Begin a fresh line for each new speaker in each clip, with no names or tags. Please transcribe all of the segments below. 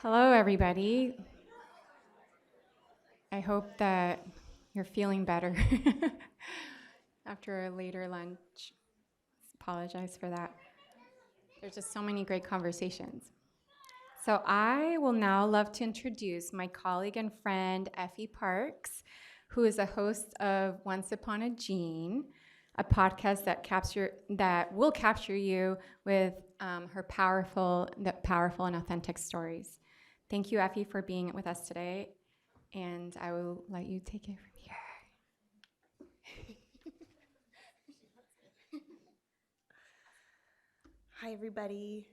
Hello, everybody. I hope that you're feeling better after a later lunch. Apologize for that. There's just so many great conversations. So I will now love to introduce my colleague and friend, Effie Parks, who is a host of Once Upon a Gene, a podcast that will capture you with her powerful and authentic stories. Thank you, Effie, for being with us today, and I will let you take it from here.
Hi, everybody.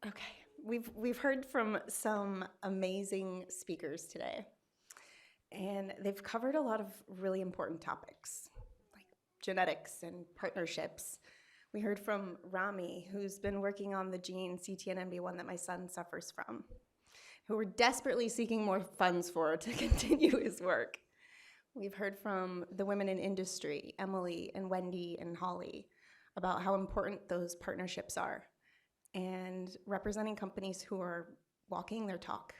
Okay, we've heard from some amazing speakers today, and they've covered a lot of really important topics, like genetics and partnerships. We heard from Rami, who's been working on the gene CTNNB1 that my son suffers from, who we're desperately seeking more funds for to continue his work. We've heard from the women in industry, Emily and Wendy and Holly, about how important those partnerships are and representing companies who are walking their talk.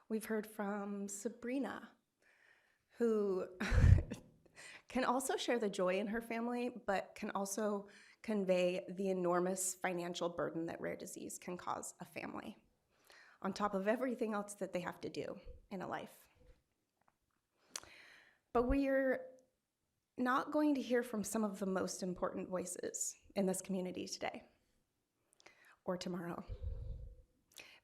We've heard from Sabrina, who can also share the joy in her family, but can also convey the enormous financial burden that rare disease can cause a family, on top of everything else that they have to do in a life. But we're not going to hear from some of the most important voices in this community today or tomorrow,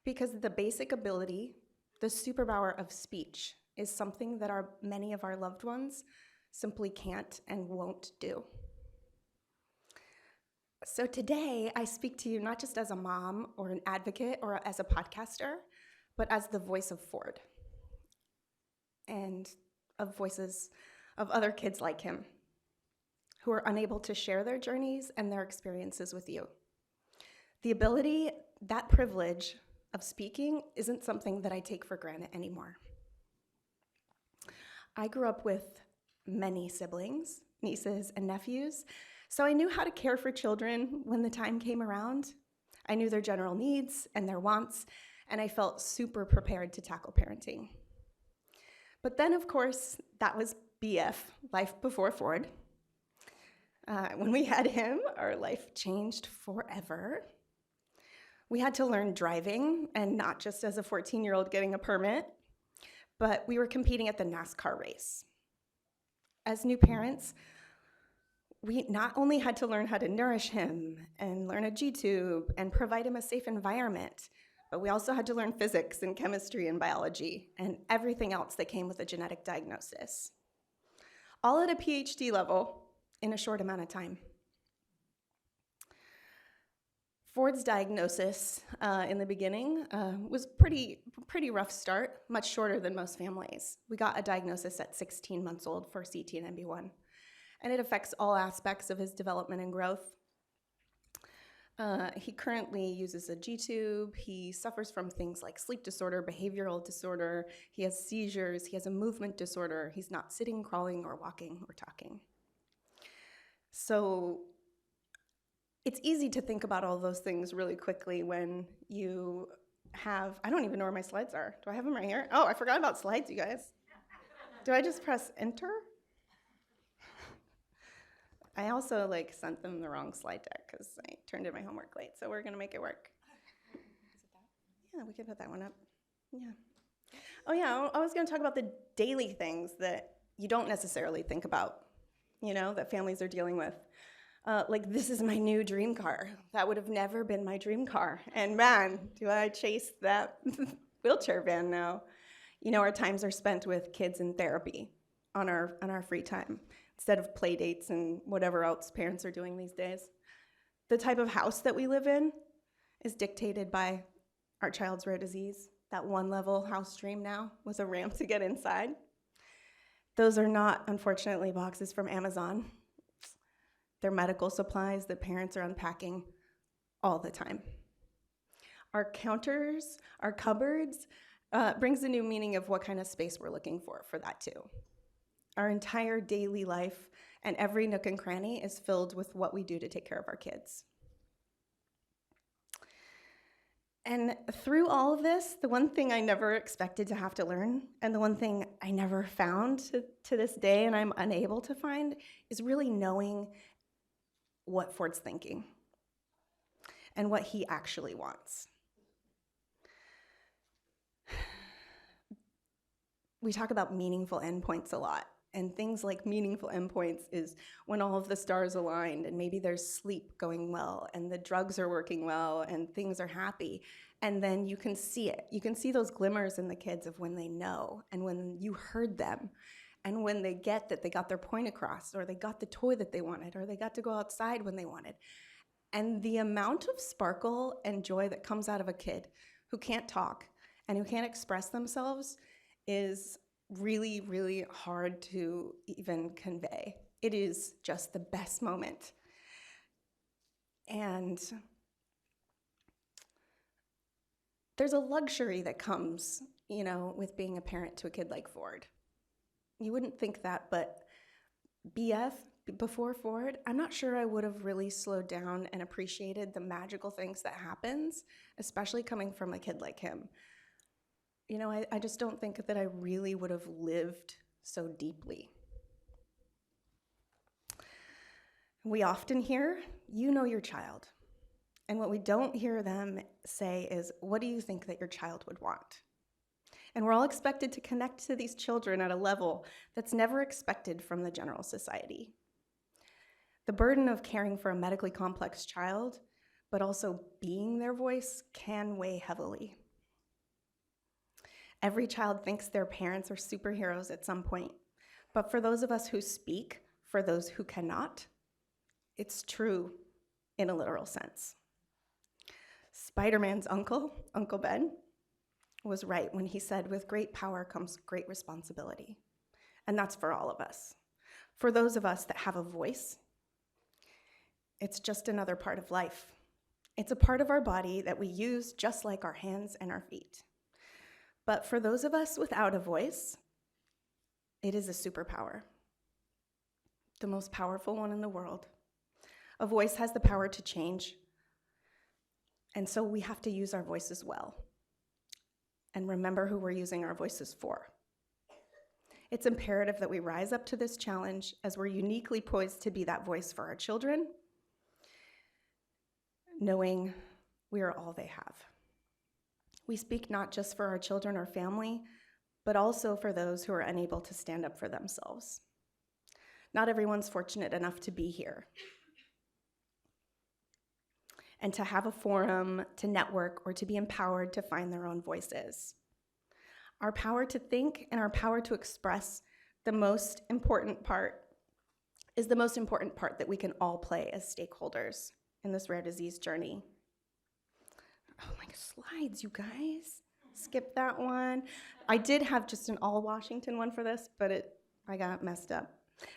because the basic ability, the superpower of speech, is something that many of our loved ones simply can't and won't do. So today, I speak to you not just as a mom or an advocate or as a podcaster, but as the voice of Ford and of voices of other kids like him who are unable to share their journeys and their experiences with you. The ability, that privilege of speaking, isn't something that I take for granted anymore. I grew up with many siblings, nieces and nephews, so I knew how to care for children when the time came around. I knew their general needs and their wants, and I felt super prepared to tackle parenting. But then, of course, that was BF, life before Ford. When we had him, our life changed forever. We had to learn driving, and not just as a 14-year-old getting a permit, but we were competing at the NASCAR race. As new parents, we not only had to learn how to nourish him and learn a G-tube and provide him a safe environment, but we also had to learn physics and chemistry and biology and everything else that came with a genetic diagnosis, all at a PhD level in a short amount of time. Ford's diagnosis in the beginning was pretty rough start, much shorter than most families. We got a diagnosis at 16 months old for CTNNB1, and it affects all aspects of his development and growth. He currently uses a G-tube. He suffers from things like sleep disorder, behavioral disorder. He has seizures. He has a movement disorder. He's not sitting, crawling, or walking, or talking. So it's easy to think about all those things really quickly when you have, I don't even know where my slides are. Do I have them right here? Oh, I forgot about slides, you guys. Do I just press enter? I also sent them the wrong slide deck because I turned in my homework late, so we're gonna make it work. Is it that? Yeah, we can put that one up. Yeah. Oh yeah, I was gonna talk about the daily things that you don't necessarily think about, that families are dealing with. This is my new dream car. That would have never been my dream car. And man, do I chase that wheelchair van now. Our times are spent with kids in therapy on our free time, instead of play dates and whatever else parents are doing these days. The type of house that we live in is dictated by our child's rare disease, that one-level house dream now with a ramp to get inside. Those are not, unfortunately, boxes from Amazon. They're medical supplies that parents are unpacking all the time. Our counters, our cupboards, brings a new meaning of what kind of space we're looking for that too. Our entire daily life and every nook and cranny is filled with what we do to take care of our kids. And through all of this, the one thing I never expected to have to learn, and the one thing I never found to this day and I'm unable to find, is really knowing what Ford's thinking and what he actually wants. We talk about meaningful endpoints a lot, and things like meaningful endpoints is when all of the stars aligned and maybe there's sleep going well and the drugs are working well and things are happy, and then you can see it. You can see those glimmers in the kids of when they know and when you heard them and when they get that they got their point across, or they got the toy that they wanted, or they got to go outside when they wanted. And the amount of sparkle and joy that comes out of a kid who can't talk and who can't express themselves is really, really hard to even convey. It is just the best moment. And there's a luxury that comes, with being a parent to a kid like Ford. You wouldn't think that, but before Ford, I'm not sure I would have really slowed down and appreciated the magical things that happens, especially coming from a kid like him. I just don't think that I really would have lived so deeply. We often hear, you know your child. And what we don't hear them say is, what do you think that your child would want? And we're all expected to connect to these children at a level that's never expected from the general society. The burden of caring for a medically complex child, but also being their voice, can weigh heavily. Every child thinks their parents are superheroes at some point, but for those of us who speak, for those who cannot, it's true in a literal sense. Spider-Man's uncle, Uncle Ben, was right when he said, with great power comes great responsibility. And that's for all of us. For those of us that have a voice, it's just another part of life. It's a part of our body that we use just like our hands and our feet. But for those of us without a voice, it is a superpower, the most powerful one in the world. A voice has the power to change, and so we have to use our voices well and remember who we're using our voices for. It's imperative that we rise up to this challenge as we're uniquely poised to be that voice for our children, knowing we are all they have. We speak not just for our children or family, but also for those who are unable to stand up for themselves. Not everyone's fortunate enough to be here and to have a forum, to network, or to be empowered to find their own voices. Our power to think and our power to express is the most important part that we can all play as stakeholders in this rare disease journey. Oh my slides, you guys. Skip that one. I did have just an all Washington one for this, but I got messed up.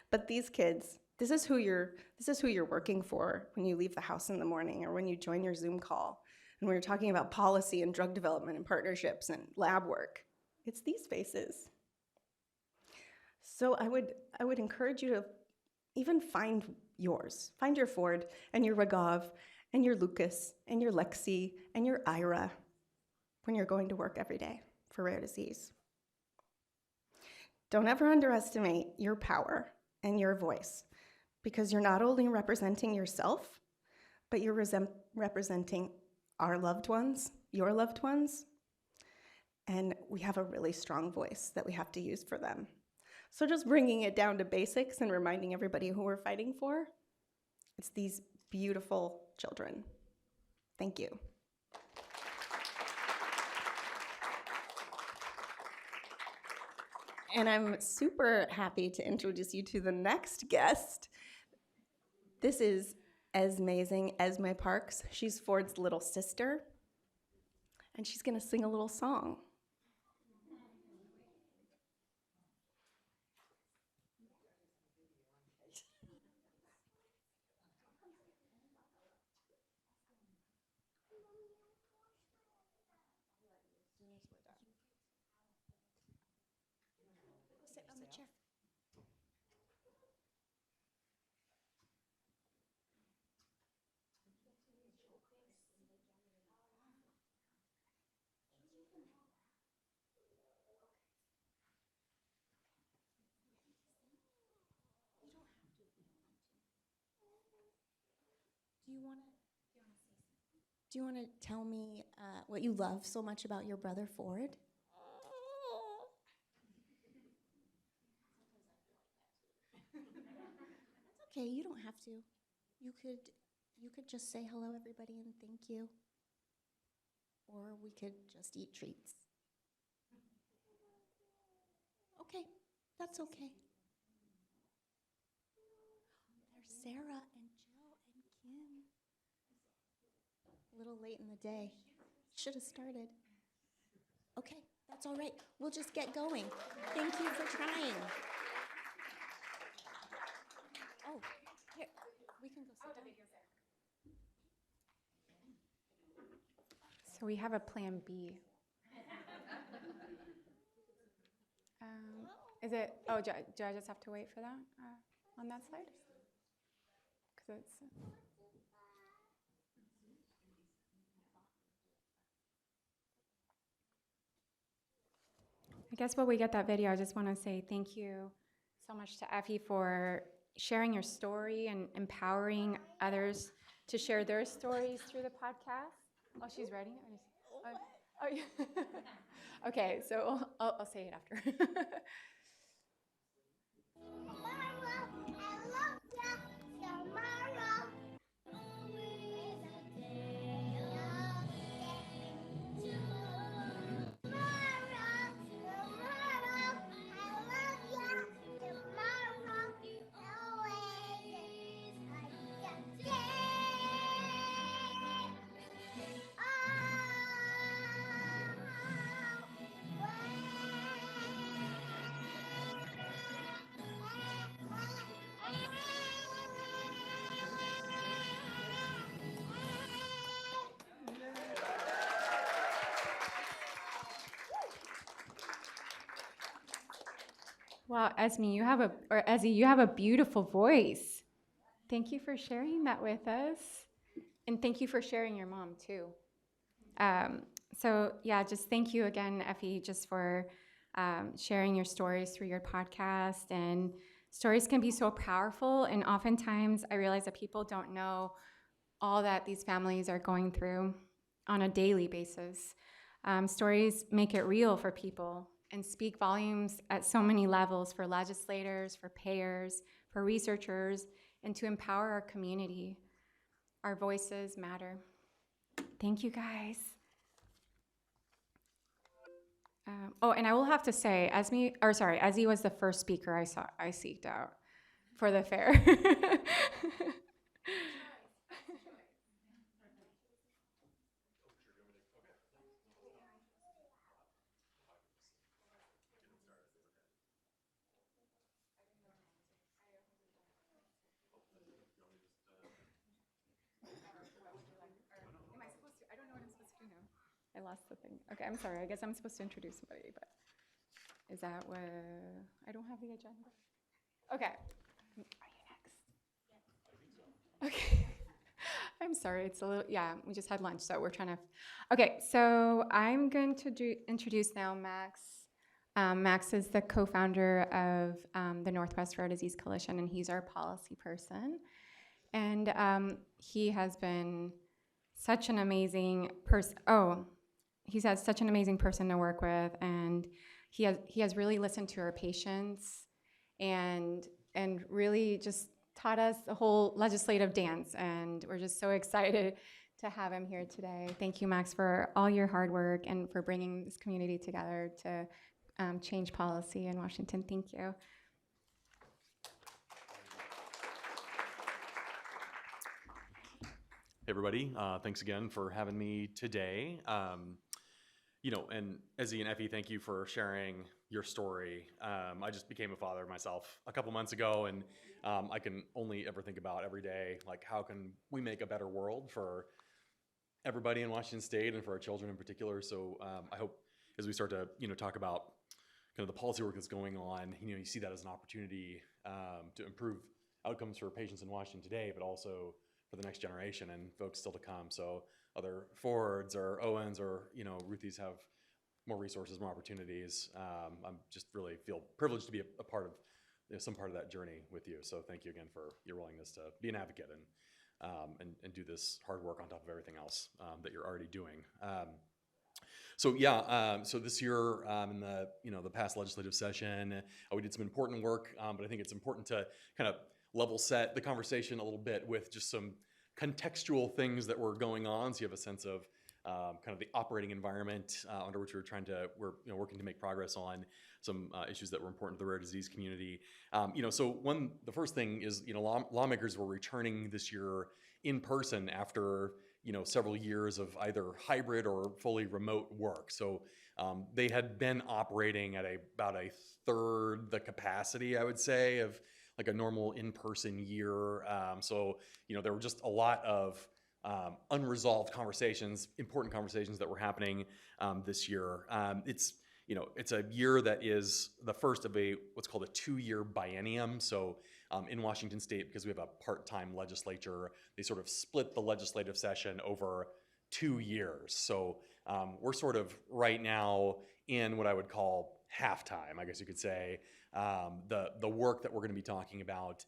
But these kids, this is who you're working for when you leave the house in the morning or when you join your Zoom call. And when you're talking about policy and drug development and partnerships and lab work, it's these faces. So I would encourage you to even find yours. Find your Ford and your Raghav and your Lucas and your Lexi and your Ira when you're going to work every day for rare disease. Don't ever underestimate your power and your voice, because you're not only representing yourself, but you're representing our loved ones, your loved ones, and we have a really strong voice that we have to use for them. So just bringing it down to basics and reminding everybody who we're fighting for, it's these beautiful children. Thank you. And I'm super happy to introduce you to the next guest. This is amazing Esme Parks. She's Ford's little sister, and she's gonna sing a little song. Sit on the chair.
Do you want to tell me what you love so much about your brother Ford? That's okay. You don't have to. You could just say hello, everybody, and thank you. Or we could just eat treats. Okay, that's okay. There's Sarah and Jill and Kim. A little late in the day. Should have started. Okay, that's all right. We'll just get going. Thank you for trying. Oh, here, we can go sit down.
So we have a plan B. Is it, oh, do I just have to wait for that on that slide? Because it's, I guess while we get that video, I just want to say thank you so much to Effie for sharing your story and empowering others to share their stories through the podcast. Oh, she's ready? Oh, yeah. Okay, so I'll say it after. Wow, Esme, Ezzy, you have a beautiful voice. Thank you for sharing that with us. And thank you for sharing your mom, too. So yeah, just thank you again, Effie, just for sharing your stories through your podcast. And stories can be so powerful. And oftentimes I realize that people don't know all that these families are going through on a daily basis. Stories make it real for people and speak volumes at so many levels for legislators, for payers, for researchers, and to empower our community. Our voices matter. Thank you, guys. And I will have to say, Ezzy was the first speaker I seeked out for the fair. Am I supposed to? I don't know what I'm supposed to do now. I lost the thing. Okay, I'm sorry. I guess I'm supposed to introduce somebody, but is that what? I don't have the agenda. Okay. Are you next? Okay. I'm sorry. It's a little, yeah, we just had lunch, so we're trying to. Okay, so I'm going to introduce now Max. Max is the co-founder of the Northwest Rare Disease Coalition, and he's our policy person. And he has been such an amazing person. Oh, he's had such an amazing person to work with, and he has really listened to our patients, and really just taught us the whole legislative dance. And we're just so excited to have him here today. Thank you, Max, for all your hard work and for bringing this community together to change policy in Washington. Thank you.
Hey everybody, thanks again for having me today. And Ezzy and Effie, thank you for sharing your story. I just became a father myself a couple months ago, and I can only ever think about every day, like how can we make a better world for everybody in Washington State and for our children in particular. So I hope as we start to talk about kind of the policy work that's going on, you see that as an opportunity to improve outcomes for patients in Washington today, but also for the next generation and folks still to come. So other Fords or Owens or Ruthies have more resources, more opportunities. I'm just really feel privileged to be a part of some part of that journey with you. So thank you again for your willingness to be an advocate and and do this hard work on top of everything else that you're already doing. So yeah, so this year in the past legislative session, we did some important work, but I think it's important to kind of level set the conversation a little bit with just some contextual things that were going on, so you have a sense of kind of the operating environment under which we're working to make progress on some issues that were important to the rare disease community. So the first thing is lawmakers were returning this year in person after several years of either hybrid or fully remote work. So they had been operating at about a third the capacity, I would say, of like a normal in-person year. So there were just a lot of unresolved conversations, important conversations that were happening this year. It's a year that is the first of what's called a 2-year biennium. So in Washington State, because we have a part-time legislature, they sort of split the legislative session over 2 years. So we're sort of right now in what I would call halftime, I guess you could say. The work that we're going to be talking about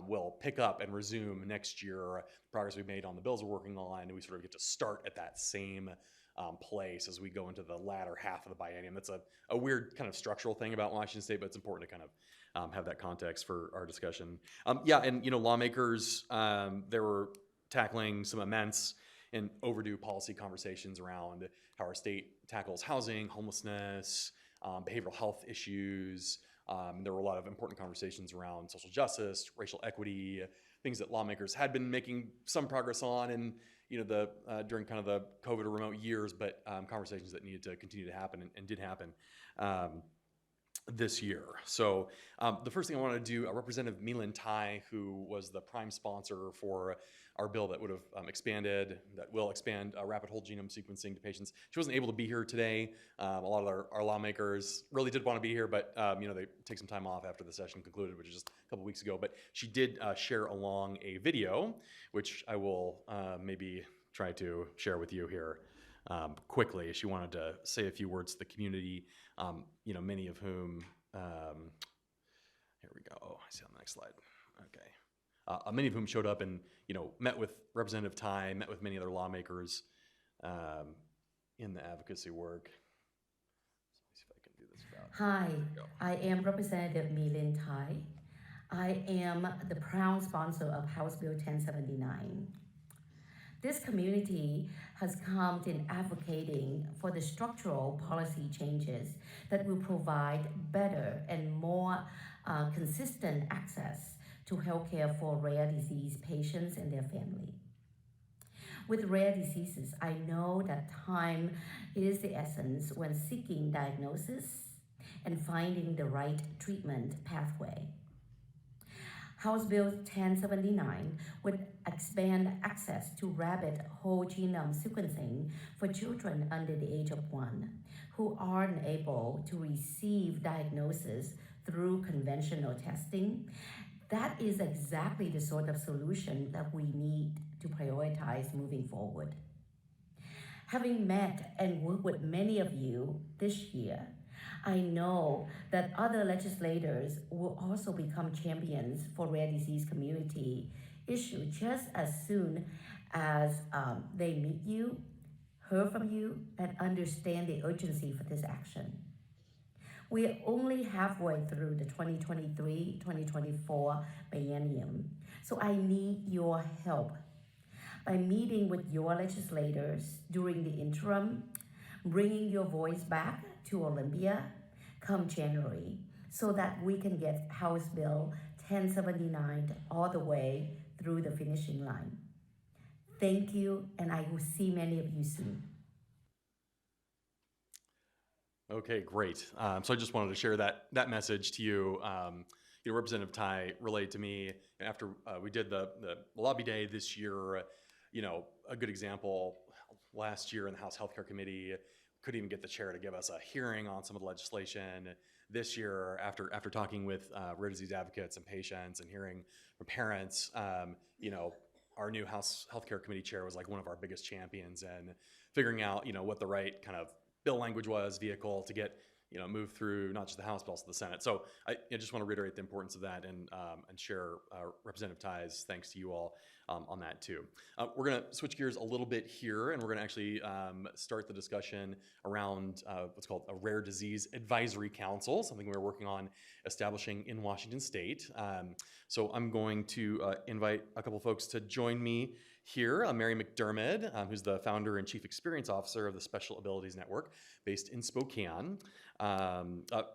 will pick up and resume next year. The progress we've made on the bills we're working on, and we sort of get to start at that same place as we go into the latter half of the biennium. That's a weird kind of structural thing about Washington State, but it's important to kind of have that context for our discussion. Lawmakers, they were tackling some immense and overdue policy conversations around how our state tackles housing, homelessness, behavioral health issues. There were a lot of important conversations around social justice, racial equity, things that lawmakers had been making some progress on and during kind of the COVID or remote years, but conversations that needed to continue to happen and did happen this year. So the first thing I want to do, Representative Milan Tai, who was the prime sponsor for our bill that will expand rapid whole genome sequencing to patients. She wasn't able to be here today. A lot of our lawmakers really did want to be here, but they take some time off after the session concluded, which is just a couple weeks ago. But she did share along a video, which I will maybe try to share with you here quickly. She wanted to say a few words to the community, many of whom, here we go. Oh, I see on the next slide. Okay. Many of whom showed up and met with Representative Tai, met with many other lawmakers in the advocacy work. So let me see if I can do this without.
Hi,
There we go.
I am Representative Milin Tai. I am the proud sponsor of House Bill 1079. This community has come in advocating for the structural policy changes that will provide better and more consistent access to healthcare for rare disease patients and their family. With rare diseases, I know that time is the essence when seeking diagnosis and finding the right treatment pathway. House Bill 1079 would expand access to rapid whole genome sequencing for children under the age of 1 who aren't able to receive diagnosis through conventional testing. That is exactly the sort of solution that we need to prioritize moving forward. Having met and worked with many of you this year, I know that other legislators will also become champions for rare disease community issue just as soon as they meet you, hear from you, and understand the urgency for this action. We are only halfway through the 2023-2024 biennium, so I need your help. By meeting with your legislators during the interim, bringing your voice back to Olympia come January so that we can get House Bill 1079 all the way through the finishing line. Thank you, and I will see many of you soon.
Okay, great. So I just wanted to share that message to you. Representative Tai relayed to me after we did the lobby day this year. A good example last year in the House Healthcare Committee, couldn't even get the chair to give us a hearing on some of the legislation. This year, after talking with rare disease advocates and patients and hearing from parents, our new House Healthcare Committee chair was like one of our biggest champions and figuring out, what the right kind of bill language was, vehicle to get move through not just the House but also the Senate. So I just want to reiterate the importance of that and share Representative Ty's thanks to you all on that too. We're going to switch gears a little bit here, and we're going to actually start the discussion around what's called a Rare Disease Advisory Council, something we're working on establishing in Washington State. So I'm going to invite a couple folks to join me here. Mary McDermott, who's the founder and chief experience officer of the Special Abilities Network based in Spokane.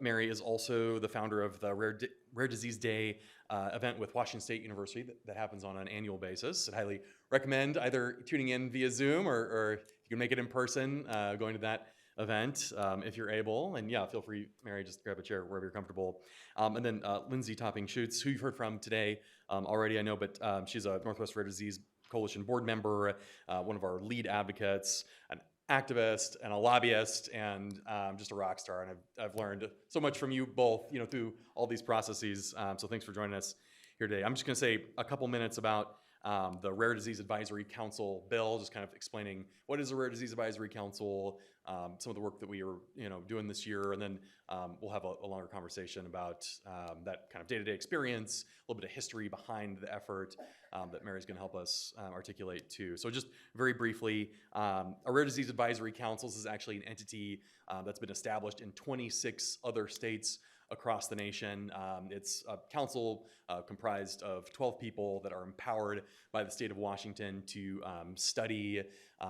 Mary is also the founder of the Rare Disease Day event with Washington State University that happens on an annual basis. I highly recommend either tuning in via Zoom or if you can make it in person, going to that event if you're able. And yeah, feel free, Mary, just grab a chair wherever you're comfortable. And then Lindsay Topping-Schutz, who you've heard from today already, I know, but she's a Northwest Rare Disease Coalition board member, one of our lead advocates, an activist and a lobbyist, and just a rock star. And I've learned so much from you both, through all these processes. So thanks for joining us here today. I'm just going to say a couple minutes about the Rare Disease Advisory Council bill, just kind of explaining what is a Rare Disease Advisory Council, some of the work that we are doing this year, and then we'll have a longer conversation about that kind of day-to-day experience, a little bit of history behind the effort that Mary's going to help us articulate too. So just very briefly, a Rare Disease Advisory Council is actually an entity that's been established in 26 other states across the nation. It's a council comprised of 12 people that are empowered by the state of Washington to study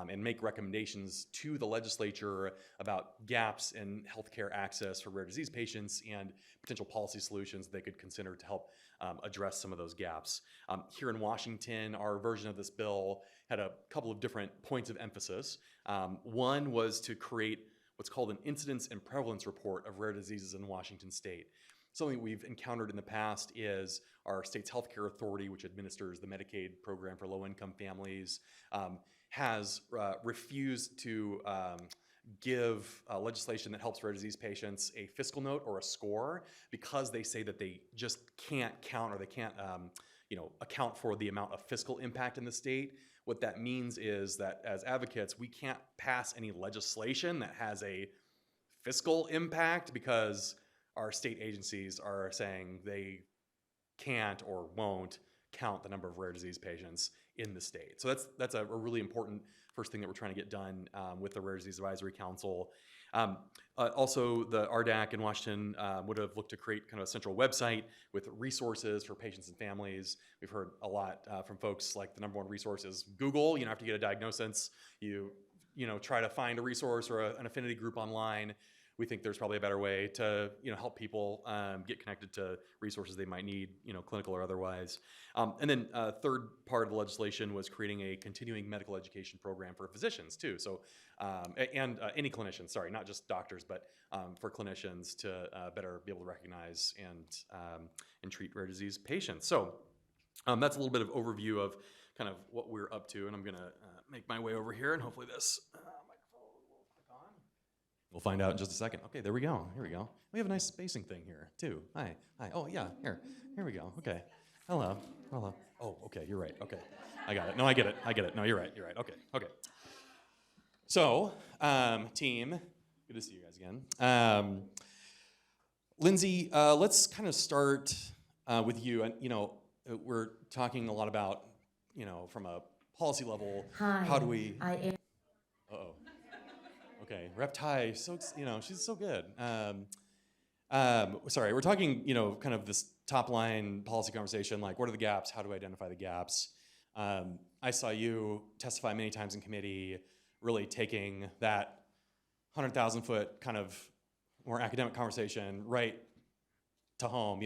and make recommendations to the legislature about gaps in healthcare access for rare disease patients and potential policy solutions they could consider to help address some of those gaps. Here in Washington, our version of this bill had a couple of different points of emphasis. One was to create what's called an incidence and prevalence report of rare diseases in Washington State. Something we've encountered in the past is our state's healthcare authority, which administers the Medicaid program for low-income families, has refused to give legislation that helps rare disease patients a fiscal note or a score because they say that they just can't count or they can't account for the amount of fiscal impact in the state. What that means is that as advocates, we can't pass any legislation that has a fiscal impact because our state agencies are saying they can't or won't count the number of rare disease patients in the state. So that's a really important first thing that we're trying to get done with the Rare Disease Advisory Council. Also, the RDAC in Washington would have looked to create kind of a central website with resources for patients and families. We've heard a lot from folks like the number one resource is Google. After you get a diagnosis, you try to find a resource or an affinity group online. We think there's probably a better way to help people get connected to resources they might need, clinical or otherwise. And then third part of the legislation was creating a continuing medical education program for physicians too. So and any clinicians, sorry, not just doctors, but for clinicians to better be able to recognize and treat rare disease patients. So that's a little bit of overview of kind of what we're up to, and I'm gonna make my way over here, and hopefully this microphone will click on. We'll find out in just a second. Okay, there we go. Here we go. We have a nice spacing thing here too. Hi. Oh yeah, here we go. Okay. Hello. Oh, okay, you're right. Okay, I got it. No, I get it. No, you're right. Okay. So, team, good to see you guys again. Lindsay, let's kind of start with you. And we're talking a lot about, from a policy level,
Hi,
how do we?
I am.
Uh-oh. Okay, Rep. Ty, she's so good. Sorry, we're talking, kind of this top line policy conversation, like what are the gaps? How do I identify the gaps? I saw you testify many times in committee, really taking that 100,000 foot kind of more academic conversation right to home,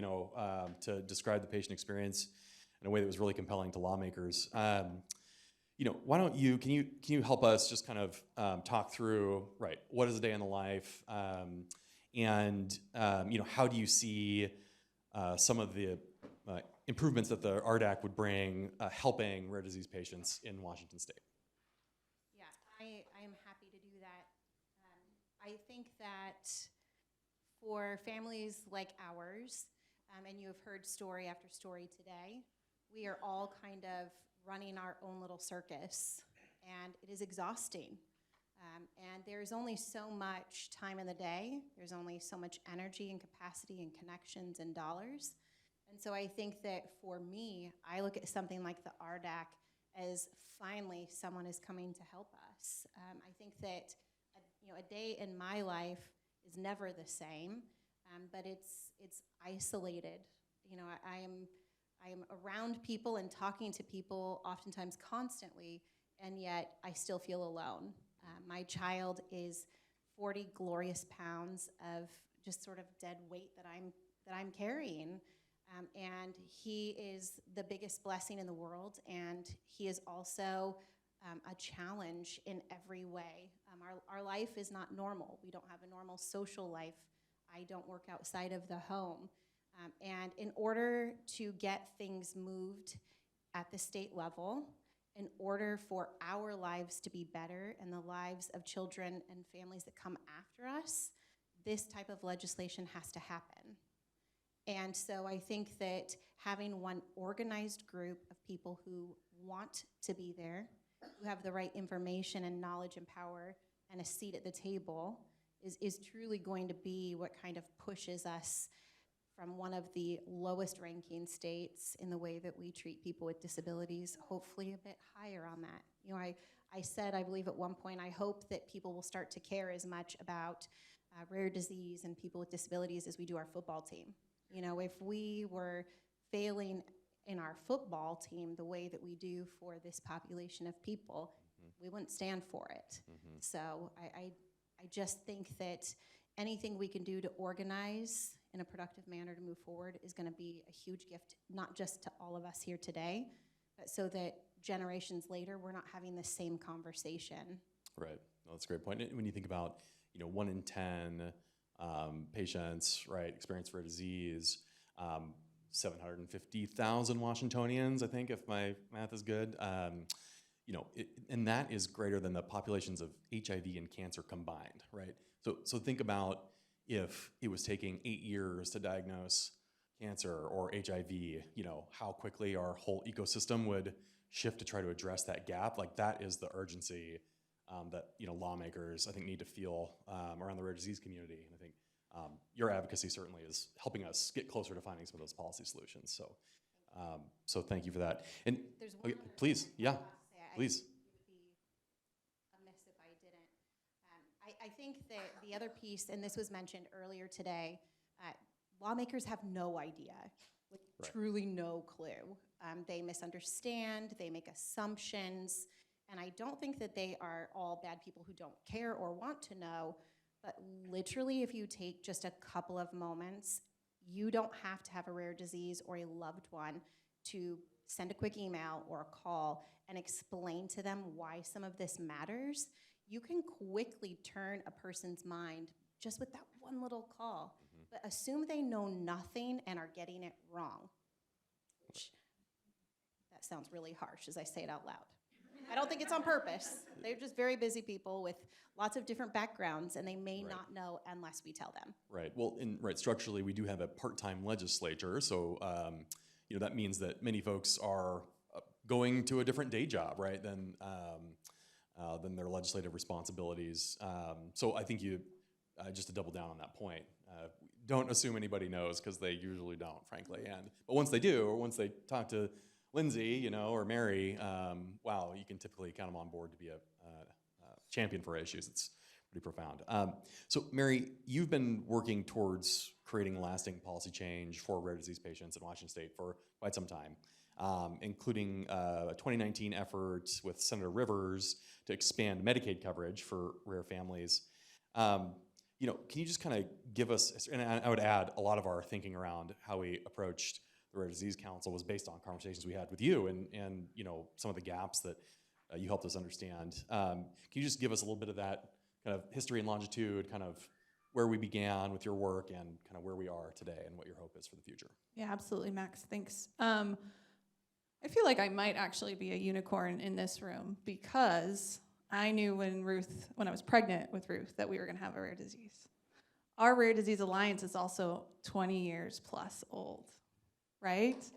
to describe the patient experience in a way that was really compelling to lawmakers. Why don't can you help us just kind of talk through, right, what is a day in the life, and how do you see some of the improvements that the RDAC would bring helping rare disease patients in Washington State?
Yeah, I am happy to do that. I think that for families like ours, and you have heard story after story today, we are all kind of running our own little circus, and it is exhausting.
And there's only so much time in the day. There's only so much energy and capacity and connections and dollars. And so I think that for me, I look at something like the RDAC as finally someone is coming to help us. I think that a day in my life is never the same, but it's isolated. I am around people and talking to people oftentimes constantly, and yet I still feel alone. My child is 40 glorious pounds of just sort of dead weight that I'm carrying. And he is the biggest blessing in the world, and he is also a challenge in every way. Our life is not normal. We don't have a normal social life. I don't work outside of the home. And in order to get things moved at the state level, in order for our lives to be better and the lives of children and families that come after us, this type of legislation has to happen. And so I think that having one organized group of people who want to be there, who have the right information and knowledge and power and a seat at the table is truly going to be what kind of pushes us from one of the lowest ranking states in the way that we treat people with disabilities, hopefully a bit higher on that. I said, I believe at one point, I hope that people will start to care as much about rare disease and people with disabilities as we do our football team. If we were failing in our football team the way that we do for this population of people, we wouldn't stand for it. So I just think that anything we can do to organize in a productive manner to move forward is going to be a huge gift, not just to all of us here today, but so that generations later we're not having the same conversation.
Right. No, that's a great point. When you think about, 1 in 10 patients, right, experience rare disease, 750,000 Washingtonians, I think, if my math is good. And that is greater than the populations of HIV and cancer combined, right? So think about if it was taking 8 years to diagnose cancer or HIV, how quickly our whole ecosystem would shift to try to address that gap. Like, that is the urgency that lawmakers, I think, need to feel around the rare disease community. And I think your advocacy certainly is helping us get closer to finding some of those policy solutions. So thank you for that. And
There's one other
please,
thing
yeah,
I want to say.
please.
It would be amiss if I didn't. I think that the other piece, and this was mentioned earlier today, lawmakers have no idea,
Right.
truly no clue. They misunderstand, they make assumptions, and I don't think that they are all bad people who don't care or want to know, but literally if you take just a couple of moments, you don't have to have a rare disease or a loved one to send a quick email or a call and explain to them why some of this matters. You can quickly turn a person's mind just with that one little call. But assume they know nothing and are getting it wrong. That sounds really harsh as I say it out loud. I don't think it's on purpose. They're just very busy people with lots of different backgrounds, and they may not know unless we tell them.
Right. Well, structurally, we do have a part-time legislature, so that means that many folks are going to a different day job, right, than their legislative responsibilities. So I think just to double down on that point, don't assume anybody knows, because they usually don't, frankly. But once they do, or once they talk to Lindsay, or Mary, wow, you can typically count them on board to be a champion for issues. It's pretty profound. So Mary, you've been working towards creating lasting policy change for rare disease patients in Washington State for quite some time, including a 2019 effort with Senator Rivers to expand Medicaid coverage for rare families. Can you just kind of give us, and I would add, a lot of our thinking around how we approached the Rare Disease Council was based on conversations we had with you and some of the gaps that you helped us understand. Can you just give us a little bit of that kind of history and longitude, kind of where we began with your work and kind of where we are today and what your hope is for the future?
Yeah, absolutely, Max. Thanks. I feel like I might actually be a unicorn in this room, because I knew when I was pregnant with Ruth, that we were going to have a rare disease. Our Rare Disease Alliance is also 20 years plus old, right? It's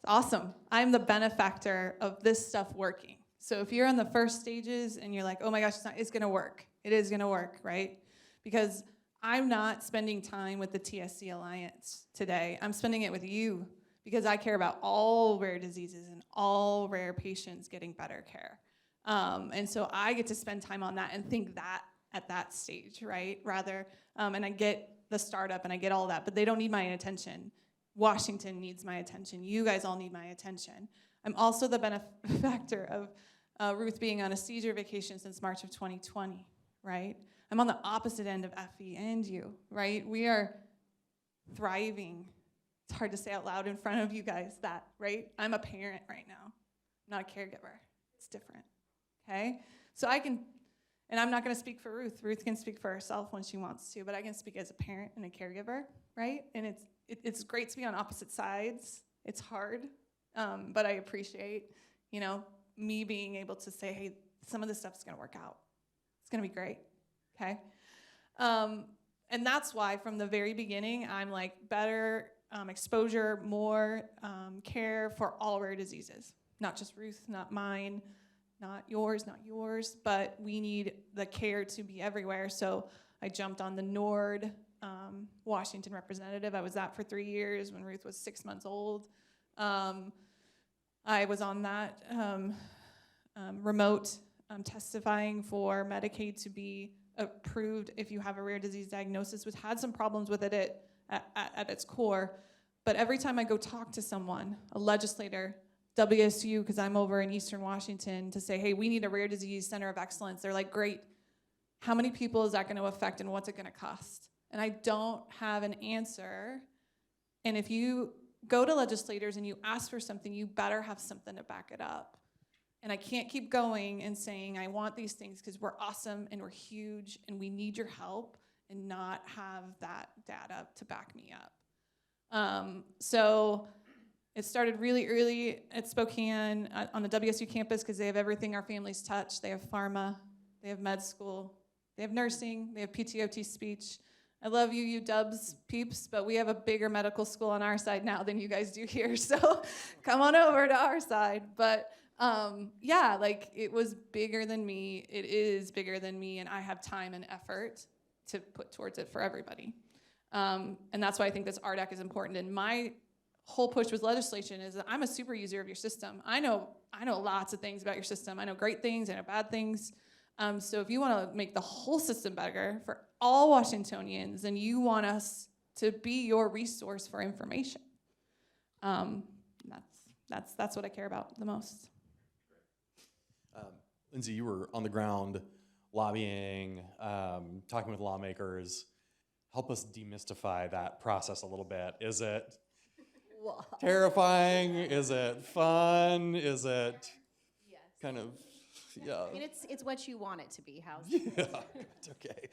awesome. I'm the benefactor of this stuff working. So if you're in the first stages and you're like, oh my gosh, it's going to work, It is going to work, right? Because I'm not spending time with the TSC Alliance today. I'm spending it with you because I care about all rare diseases and all rare patients getting better care. And so I get to spend time on that and think that at that stage, right? Rather, and I get the startup and I get all that, but they don't need my attention. Washington needs my attention. You guys all need my attention. I'm also the benefactor of Ruth being on a seizure vacation since March of 2020, right? I'm on the opposite end of Effie and you, right? We are thriving. It's hard to say out loud in front of you guys that, right? I'm a parent right now. I'm not a caregiver. It's different, okay? So I can, and I'm not going to speak for Ruth. Ruth can speak for herself when she wants to, but I can speak as a parent and a caregiver, right? And it's great to be on opposite sides. It's hard, but I appreciate, me being able to say, hey, some of this stuff's going to work out. It's going to be great, okay? And that's why from the very beginning, I'm like better exposure, more care for all rare diseases. Not just Ruth, not mine, not yours, but we need the care to be everywhere. So I jumped on the NORD Washington representative. I was that for 3 years when Ruth was 6 months old. I was on that remote testifying for Medicaid to be approved if you have a rare disease diagnosis, which had some problems with it at its core. But every time I go talk to someone, a legislator, WSU, because I'm over in Eastern Washington, to say, hey, we need a rare disease center of excellence, they're like, great. How many people is that going to affect and what's it going to cost? And I don't have an answer. And if you go to legislators and you ask for something, you better have something to back it up. And I can't keep going and saying, I want these things because we're awesome and we're huge and we need your help and not have that data to back me up. So it started really early at Spokane on the WSU campus because they have everything our families touch. They have pharma, they have med school, they have nursing, they have PTOT speech. I love you dubs peeps, but we have a bigger medical school on our side now than you guys do here. So come on over to our side. But it was bigger than me. It is bigger than me, and I have time and effort to put towards it for everybody. And that's why I think this RDAC is important. And my whole push with legislation is that I'm a super user of your system. I know lots of things about your system. I know great things, I know bad things. So if you want to make the whole system better for all Washingtonians, and you want us to be your resource for information, that's what I care about the most.
Lindsay, you were on the ground lobbying, talking with lawmakers. Help us demystify that process a little bit. Is it terrifying? Is it fun? Is it kind of, yeah?
I mean, it's what you want it to be, House.
Yeah, it's okay.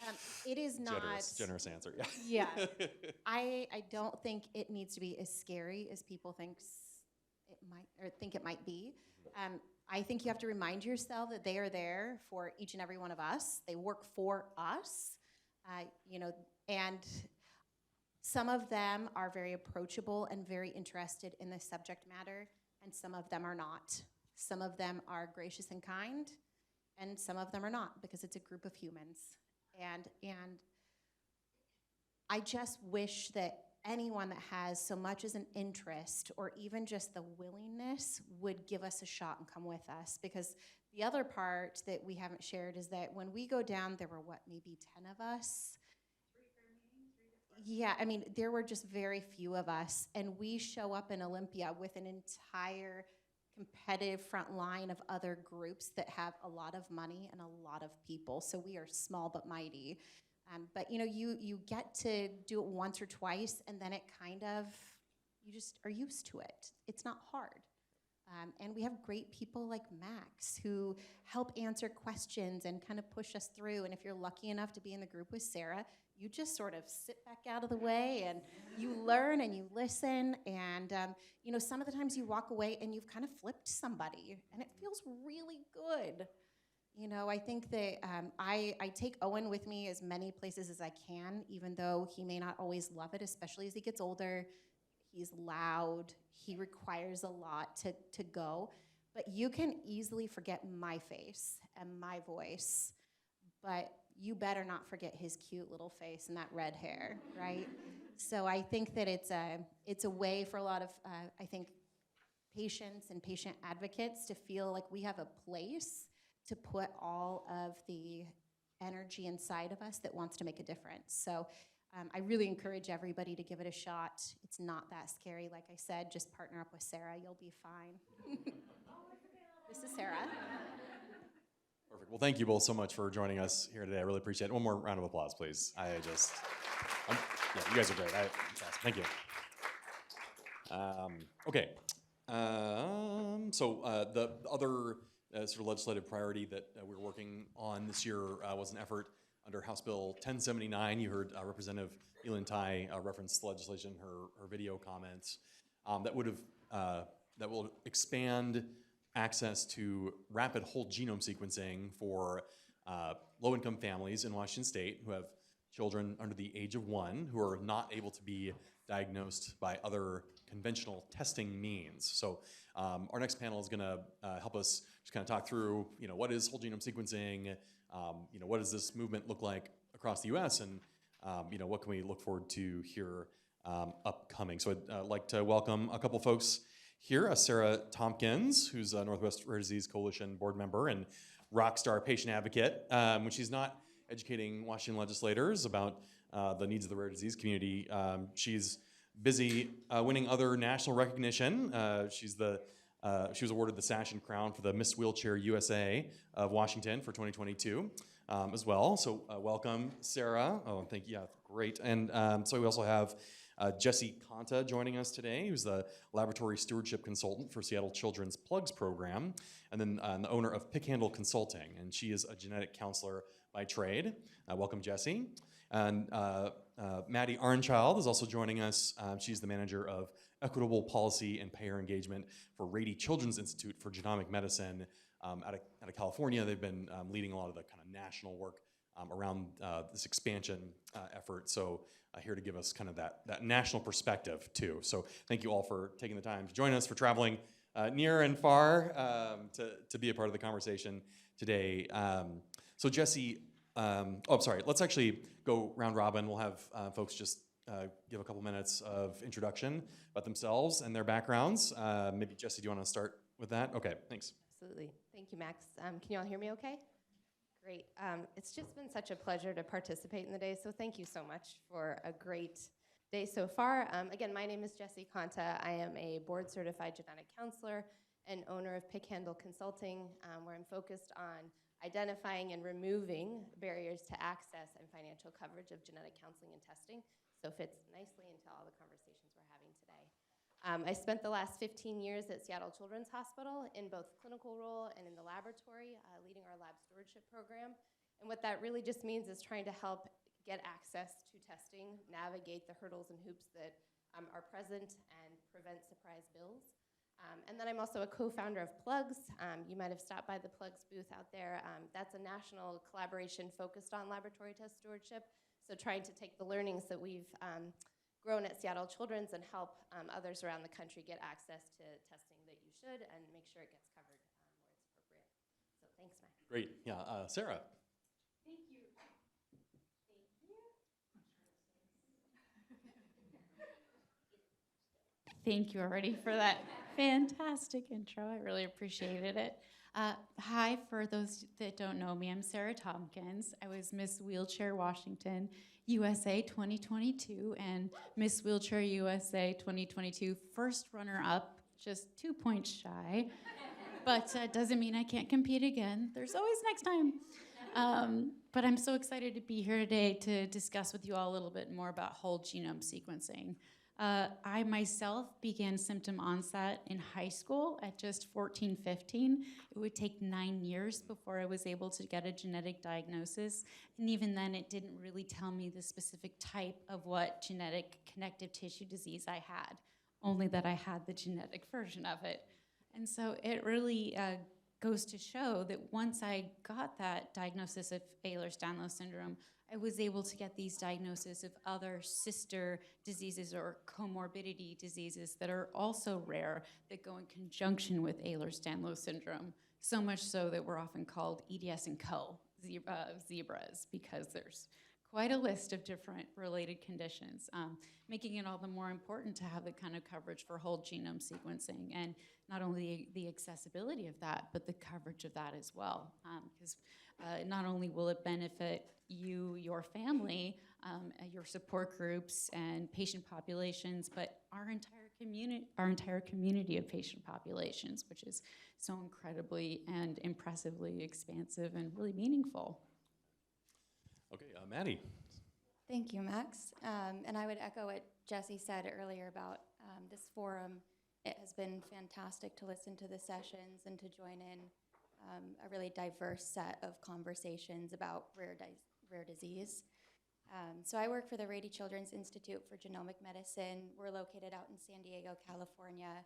It is not.
Generous answer, yeah.
Yeah. I don't think it needs to be as scary as people think it might be. I think you have to remind yourself that they are there for each and every one of us. They work for us, and some of them are very approachable and very interested in the subject matter, and some of them are not. Some of them are gracious and kind, and some of them are not, because it's a group of humans. And I just wish that anyone that has so much as an interest or even just the willingness would give us a shot and come with us, because the other part that we haven't shared is that when we go down, there were maybe 10 of us. Yeah, I mean, there were just very few of us, and we show up in Olympia with an entire competitive front line of other groups that have a lot of money and a lot of people. So we are small but mighty. But you get to do it once or twice, and then it kind of, you just are used to it. It's not hard. And we have great people like Max who help answer questions and kind of push us through. And if you're lucky enough to be in the group with Sarah, you just sort of sit back out of the way and you learn and you listen. And, some of the times you walk away and you've kind of flipped somebody, and it feels really good. I think that I take Owen with me as many places as I can, even though he may not always love it, especially as he gets older. He's loud. He requires a lot to go. But you can easily forget my face and my voice. But you better not forget his cute little face and that red hair, right? So I think that it's a way for a lot of, I think, patients and patient advocates to feel like we have a place to put all of the energy inside of us that wants to make a difference. So I really encourage everybody to give it a shot. It's not that scary. Like I said, just partner up with Sarah. You'll be fine. This is Sarah.
Perfect. Well, thank you both so much for joining us here today. I really appreciate it. One more round of applause, please. Yeah, you guys are great. It's awesome. Thank you. Okay. The other sort of legislative priority that we're working on this year was an effort under House Bill 1079. You heard Representative Elin Tai reference the legislation, her video comments, that will expand access to rapid whole genome sequencing for low-income families in Washington State who have children under the age of 1 who are not able to be diagnosed by other conventional testing means. So our next panel is going to help us just kind of talk through, what is whole genome sequencing, what does this movement look like across the U.S., and what can we look forward to here upcoming. So I'd like to welcome a couple folks here, Sarah Tompkins, who's a Northwest Rare Disease Coalition board member and rock star patient advocate. When she's not educating Washington legislators about the needs of the rare disease community, she's busy winning other national recognition. She was awarded the Sash and Crown for the Miss Wheelchair USA of Washington for 2022 as well. So welcome, Sarah. Oh, thank you. Yeah, great. And so we also have Jessie Conta joining us today, who's the Laboratory Stewardship Consultant for Seattle Children's Plugs Program, and then the owner of Pickhandle Consulting, and she is a genetic counselor by trade. Welcome, Jessie. And Maddie Arnchild is also joining us. She's the manager of equitable policy and payer engagement for Rady Children's Institute for Genomic Medicine out of California. They've been leading a lot of the kind of national work around this expansion effort. So here to give us kind of that national perspective too. So thank you all for taking the time to join us, for traveling near and far to be a part of the conversation today. So Jessie, I'm sorry, let's actually go round robin. We'll have folks just give a couple minutes of introduction about themselves and their backgrounds. Maybe Jessie, do you want to start with that? Okay, thanks.
Absolutely. Thank you, Max. Can you all hear me okay? Great. It's just been such a pleasure to participate in the day, so thank you so much for a great day so far. Again, my name is Jessie Conta. I am a board-certified genetic counselor and owner of Pickhandle Consulting, where I'm focused on identifying and removing barriers to access and financial coverage of genetic counseling and testing, so fits nicely into all the conversations we're having today. I spent the last 15 years at Seattle Children's Hospital in both clinical role and in the laboratory, leading our lab stewardship program. And what that really just means is trying to help get access to testing, navigate the hurdles and hoops that are present, and prevent surprise bills. And then I'm also a co-founder of Plugs. You might have stopped by the Plugs booth out there. That's a national collaboration focused on laboratory test stewardship. So trying to take the learnings that we've grown at Seattle Children's and help others around the country get access to testing that you should and make sure it gets covered where it's appropriate. So thanks, Max.
Great. Yeah, Sarah.
Thank you. Thank you already for that fantastic intro. I really appreciated it. Hi, for those that don't know me, I'm Sarah Tompkins. I was Miss Wheelchair Washington USA 2022 and Miss Wheelchair USA 2022 first runner-up, just 2 points shy. But doesn't mean I can't compete again. There's always next time. But I'm so excited to be here today to discuss with you all a little bit more about whole genome sequencing. I myself began symptom onset in high school at just 14, 15. It would take 9 years before I was able to get a genetic diagnosis. And even then, it didn't really tell me the specific type of what genetic connective tissue disease I had, only that I had the genetic version of it. And so it really goes to show that once I got that diagnosis of Ehlers-Danlos syndrome, I was able to get these diagnoses of other sister diseases or comorbidity diseases that are also rare that go in conjunction with Ehlers-Danlos syndrome, so much so that we're often called EDS and Co.
zebras because there's quite a list of different related conditions, making it all the more important to have the kind of coverage for whole genome sequencing, and not only the accessibility of that, but the coverage of that as well. Because not only will it benefit you, your family, your support groups and patient populations, but our entire community of patient populations, which is so incredibly and impressively expansive and really meaningful.
Okay, Maddie.
Thank you, Max. And I would echo what Jesse said earlier about this forum. It has been fantastic to listen to the sessions and to join in a really diverse set of conversations about rare disease. So I work for the Rady Children's Institute for Genomic Medicine. We're located out in San Diego, California.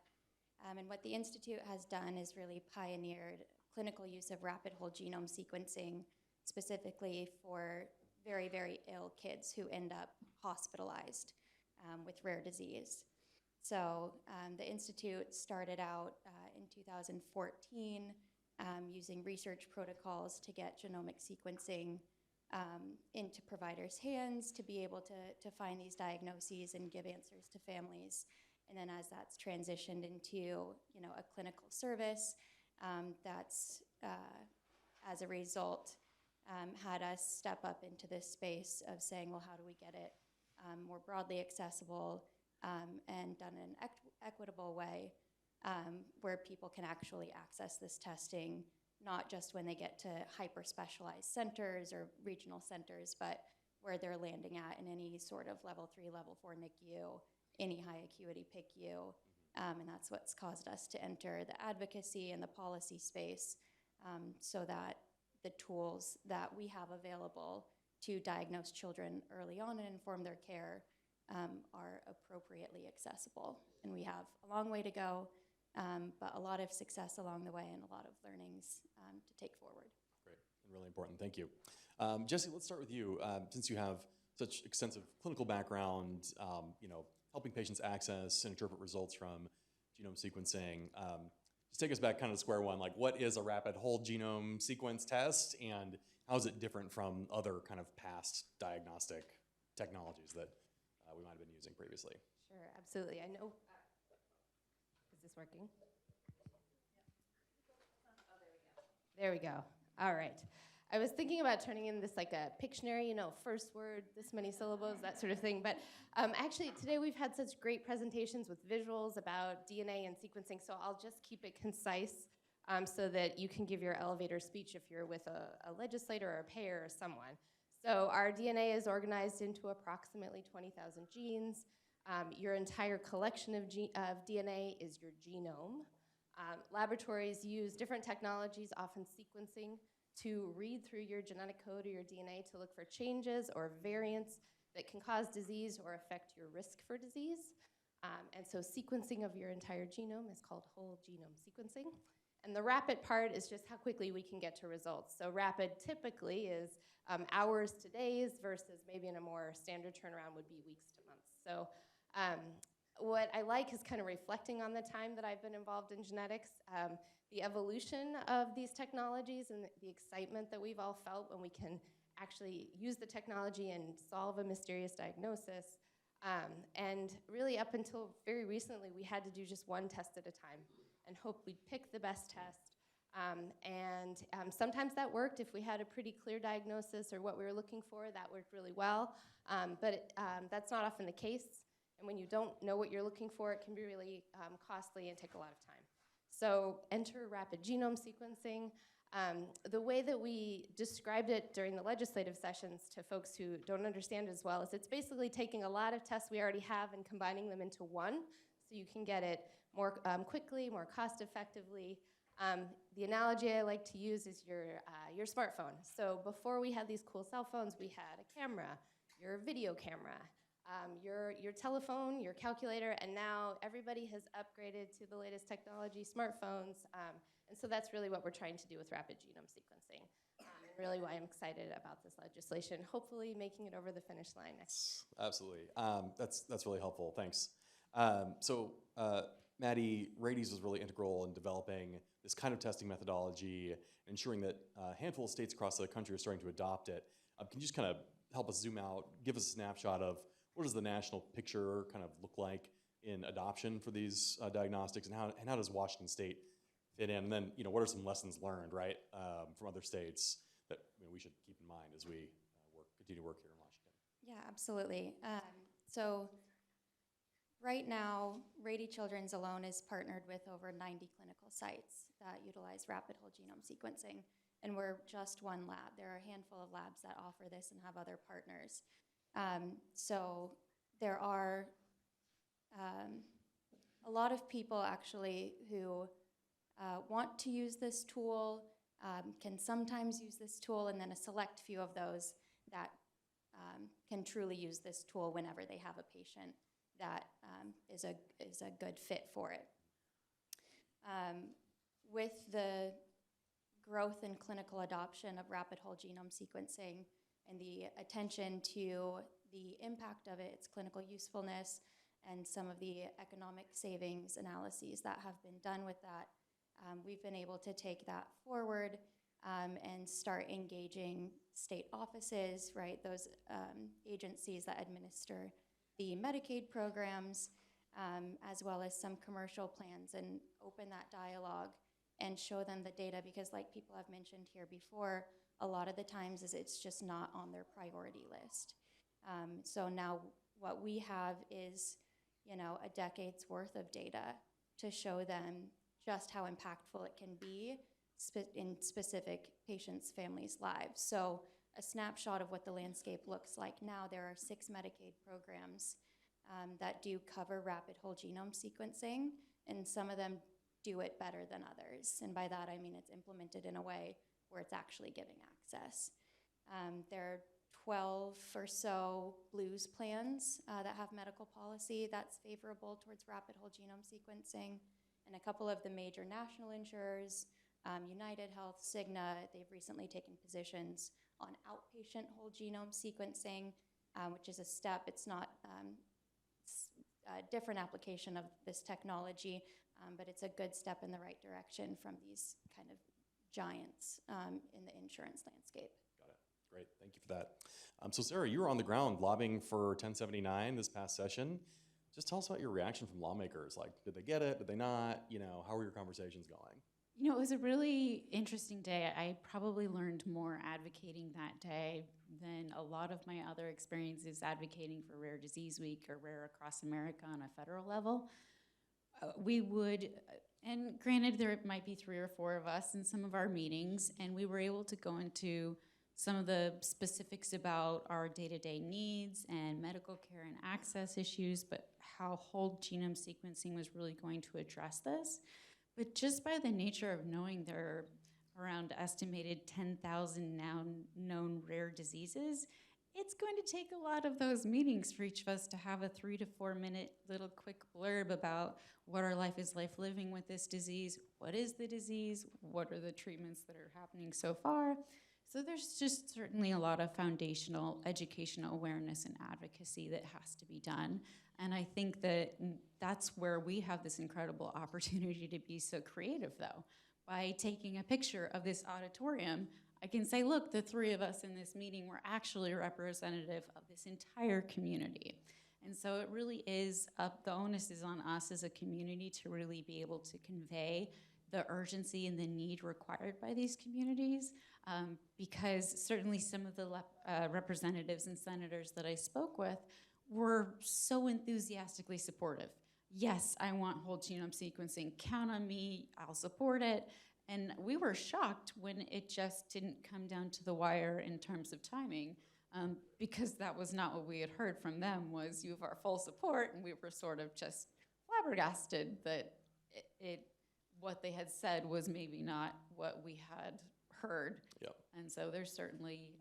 And what the Institute has done is really pioneered clinical use of rapid whole genome sequencing, specifically for very, very ill kids who end up hospitalized with rare disease. So the Institute started out in 2014 using research protocols to get genomic sequencing into providers' hands to be able to find these diagnoses and give answers to families. And then as that's transitioned into a clinical service, that's as a result had us step up into this space of saying, well, how do we get it more broadly accessible and done in an equitable way where people can actually access this testing, not just when they get to hyper-specialized centers or regional centers, but where they're landing at in any sort of level 3, level 4 NICU, any high acuity PICU. And that's what's caused us to enter the advocacy and the policy space so that the tools that we have available to diagnose children early on and inform their care are appropriately accessible. And we have a long way to go, but a lot of success along the way and a lot of learnings to take forward.
Great, and really important, thank you. Jesse, let's start with you. Since you have such extensive clinical background, helping patients access and interpret results from genome sequencing, just take us back kind of to square one. Like, what is a rapid whole genome sequence test, and how is it different from other kind of past diagnostic technologies that we might have been using previously?
Sure, absolutely. I know. Is this working? There we go. All right. I was thinking about turning in this like a Pictionary, first word, this many syllables, that sort of thing. But actually, today we've had such great presentations with visuals about DNA and sequencing, so I'll just keep it concise so that you can give your elevator speech if you're with a legislator or a payer or someone. So our DNA is organized into approximately 20,000 genes. Your entire collection of DNA is your genome. Laboratories use different technologies, often sequencing, to read through your genetic code or your DNA to look for changes or variants that can cause disease or affect your risk for disease. And so sequencing of your entire genome is called whole genome sequencing. And the rapid part is just how quickly we can get to results. So rapid typically is hours to days versus maybe in a more standard turnaround would be weeks to months. So what I like is kind of reflecting on the time that I've been involved in genetics, the evolution of these technologies and the excitement that we've all felt when we can actually use the technology and solve a mysterious diagnosis. And really up until very recently, we had to do just one test at a time and hope we'd pick the best test. Sometimes that worked. If we had a pretty clear diagnosis or what we were looking for, that worked really well. But that's not often the case. And when you don't know what you're looking for, it can be really costly and take a lot of time. So enter rapid genome sequencing. The way that we described it during the legislative sessions to folks who don't understand it as well is it's basically taking a lot of tests we already have and combining them into one so you can get it more quickly, more cost effectively. The analogy I like to use is your smartphone. So before we had these cool cell phones, we had a camera, your video camera, your telephone, your calculator, and now everybody has upgraded to the latest technology, smartphones, and so that's really what we're trying to do with rapid genome sequencing, and really why I'm excited about this legislation, hopefully making it over the finish line next year.
Absolutely. That's really helpful. Thanks. Maddie, Rady's was really integral in developing this kind of testing methodology, ensuring that a handful of states across the country are starting to adopt it. Can you just kind of help us zoom out, give us a snapshot of what does the national picture kind of look like in adoption for these diagnostics, and how does Washington State fit in? And then, what are some lessons learned, right, from other states that we should keep in mind as we continue to work here in Washington?
Yeah, absolutely. So right now, Rady Children's alone is partnered with over 90 clinical sites that utilize rapid whole genome sequencing, and we're just one lab. There are a handful of labs that offer this and have other partners. So there are a lot of people actually who want to use this tool, can sometimes use this tool, and then a select few of those that can truly use this tool whenever they have a patient that is a good fit for it. With the growth in clinical adoption of rapid whole genome sequencing and the attention to the impact of it, its clinical usefulness, and some of the economic savings analyses that have been done with that, we've been able to take that forward and start engaging state offices, right, those agencies that administer the Medicaid programs, as well as some commercial plans, and open that dialogue and show them the data, because like people have mentioned here before, a lot of the times it's just not on their priority list. So now what we have is, a decade's worth of data to show them just how impactful it can be in specific patients' families' lives. So a snapshot of what the landscape looks like now: there are 6 Medicaid programs that do cover rapid whole genome sequencing, and some of them do it better than others. And by that, I mean it's implemented in a way where it's actually giving access. There are 12 or so Blues plans that have medical policy that's favorable towards rapid whole genome sequencing, and a couple of the major national insurers, United Health, Cigna, they've recently taken positions on outpatient whole genome sequencing, which is a step. It's not a different application of this technology, but it's a good step in the right direction from these kind of giants in the insurance landscape.
Got it. Great. Thank you for that. So Sarah, you were on the ground lobbying for 1079 this past session. Just tell us about your reaction from lawmakers. Like, did they get it? Did they not? How were your conversations going?
It was a really interesting day. I probably learned more advocating that day than a lot of my other experiences advocating for Rare Disease Week or Rare Across America on a federal level. We would, and granted there might be 3 or 4 of us in some of our meetings, and we were able to go into some of the specifics about our day-to-day needs and medical care and access issues, but how whole genome sequencing was really going to address this. But just by the nature of knowing there are around estimated 10,000 now known rare diseases, it's going to take a lot of those meetings for each of us to have a 3 to 4 minute little quick blurb about what our life is like living with this disease, what is the disease, what are the treatments that are happening so far. So there's just certainly a lot of foundational educational awareness and advocacy that has to be done. And I think that that's where we have this incredible opportunity to be so creative, though. By taking a picture of this auditorium, I can say, look, the 3 of us in this meeting were actually representative of this entire community. And so it really is, the onus is on us as a community to really be able to convey the urgency and the need required by these communities, because certainly some of the representatives and senators that I spoke with were so enthusiastically supportive. Yes, I want whole genome sequencing. Count on me, I'll support it. And we were shocked when it just didn't come down to the wire in terms of timing, because that was not what we had heard from them, was you have our full support, and we were sort of just flabbergasted that what they had said was maybe not what we had heard.
Yep.
And so there's certainly